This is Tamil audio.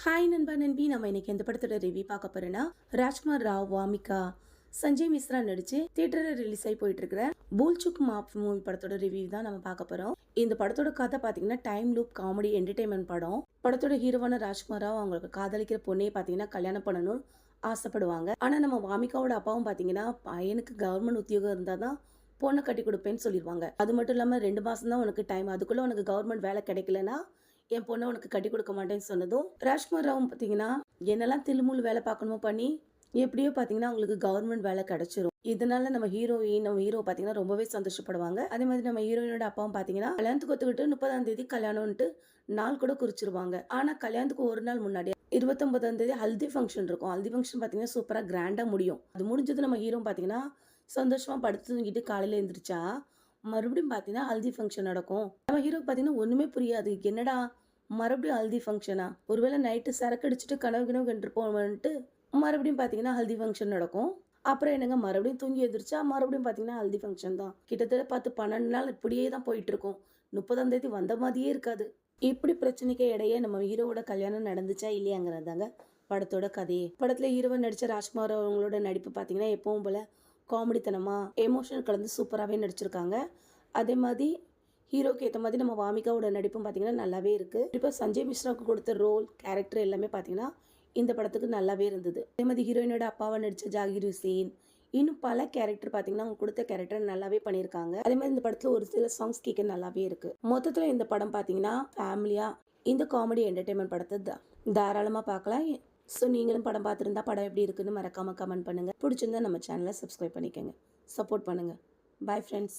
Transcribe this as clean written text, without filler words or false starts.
ஹாய் நண்பா நண்பி, நம்ம இன்னைக்கு எந்த படத்தோட ரிவ்யூ பார்க்க போறோம்னா ராஜ்குமார் ராவ், வாமிகா, சஞ்சய் மிஸ்ரா நடிச்சு தியேட்டர்ல ரிலீஸ் ஆகி போயிட்டு இருக்கிற பூல்சுக் மாப் மூவி படத்தோட ரிவ்யூ தான் நம்ம பார்க்க போறோம். இந்த படத்தோட கதை பாத்தீங்கன்னா டைம் லூப் காமெடி என்டர்டைன்மெண்ட் படம். படத்தோட ஹீரோவான ராஜ்குமார் ராவ் அவங்களுக்கு காதலிக்கிற பொண்ணே பாத்தீங்கன்னா கல்யாணம் பண்ணணும்னு ஆசைப்படுவாங்க. ஆனா நம்ம வாமிகாவோட அப்பாவும் பாத்தீங்கன்னா பையனுக்கு கவர்மெண்ட் உத்தியோகம் இருந்தாதான் பொண்ணை கட்டி கொடுப்பேன்னு சொல்லிடுவாங்க. அது மட்டும் இல்லாம 2 மாசம் தான் உனக்கு டைம், அதுக்குள்ள உனக்கு கவர்மெண்ட் வேலை கிடைக்கலன்னா என் பொண்ணை உனக்கு கட்டி கொடுக்க மாட்டேன்னு சொன்னதும் ராஜ்குமார் ராவும் பார்த்தீங்கன்னா என்னெல்லாம் தில்முல் வேலை பார்க்கணுமோ பண்ணி எப்படியோ பார்த்தீங்கன்னா அவங்களுக்கு கவர்மெண்ட் வேலை கிடைச்சிரும். இதனால நம்ம ஹீரோ பார்த்தீங்கன்னா ரொம்பவே சந்தோஷப்படுவாங்க. அதே மாதிரி நம்ம ஹீரோயினோட அப்பாவும் பார்த்தீங்கன்னா கல்யாணத்துக்கு ஒத்துக்கிட்டு 30ஆம் தேதி கல்யாணம்ட்டு நாள் கூட குறிச்சிருவாங்க. ஆனா கல்யாணத்துக்கு ஒரு நாள் முன்னாடி 29ஆம் தேதி ஹல்தி ஃபங்க்ஷன் இருக்கும். ஹல்தி ஃபங்க்ஷன் பார்த்தீங்கன்னா சூப்பரா கிராண்டா முடியும். அது முடிஞ்சது நம்ம ஹீரோ பார்த்தீங்கன்னா சந்தோஷமா படுத்து தூங்கிட்டு காலையில எழுந்திரிச்சா மறுபடியும் பார்த்தீங்கன்னா ஹல்தி ஃபங்க்ஷன் நடக்கும். நம்ம ஹீரோ பார்த்தீங்கன்னா ஒண்ணுமே புரியாது. என்னடா மறுபடியும் ஹல்தி ஃபங்க்ஷனா, ஒருவேளை நைட்டு சரக்கு அடிச்சுட்டு கனவு கண்டிருப்போம்ட்டு மறுபடியும் பார்த்தீங்கன்னா ஹல்தி ஃபங்க்ஷன் நடக்கும். அப்புறம் என்னங்க மறுபடியும் தூங்கி எதிர்ச்சா மறுபடியும் பார்த்தீங்கன்னா ஹல்தி ஃபங்க்ஷன் தான். கிட்டத்தட்ட 12 நாள் இப்படியே தான் போயிட்டு இருக்கும். 30ஆம் தேதி வந்த மாதிரியே இருக்காது. இப்படி பிரச்சனைக்கு இடையே நம்ம ஹீரோவோட கல்யாணம் நடந்துச்சா இல்லையாங்கிறது தாங்க படத்தோட கதையே. படத்துல ஹீரோவை நடிச்ச ராஜ்குமார் அவங்களோட நடிப்பு பார்த்தீங்கன்னா எப்பவும் போல காமெடித்தனமா எமோஷன் கலந்து சூப்பராகவே நடிச்சிருக்காங்க. அதே மாதிரி ஹீரோக்கு ஏற்ற மாதிரி நம்ம வாமிகாவோட நடிப்பும் பார்த்தீங்கன்னா நல்லாவே இருக்கு. இப்போ சஞ்சய் மிஸ்ராவுக்கு கொடுத்த ரோல் கேரக்டர் எல்லாமே பார்த்தீங்கன்னா இந்த படத்துக்கு நல்லாவே இருந்தது. அதே மாதிரி ஹீரோயினோட அப்பாவை நடிச்ச ஜாகிர் ஹுசேன், இன்னும் பல கேரக்டர் பார்த்தீங்கன்னா அவங்க கொடுத்த கேரக்டர் நல்லாவே பண்ணியிருக்காங்க. அதே மாதிரி இந்த படத்துல ஒரு சில சாங்ஸ் கேட்க நல்லாவே இருக்கு. மொத்தத்தில் இந்த படம் பார்த்தீங்கன்னா ஃபேமிலியா இந்த காமெடி என்டர்டைன்மெண்ட் படத்தை தாராளமாக பார்க்கலாம். ஸோ நீங்களும் படம் பார்த்துருந்தா படம் எப்படி இருக்குன்னு மறக்காம கமெண்ட் பண்ணுங்க. பிடிச்சிருந்தா நம்ம சேனலை சப்ஸ்கிரைப் பண்ணிக்கோங்க, சப்போர்ட் பண்ணுங்க. Bye friends.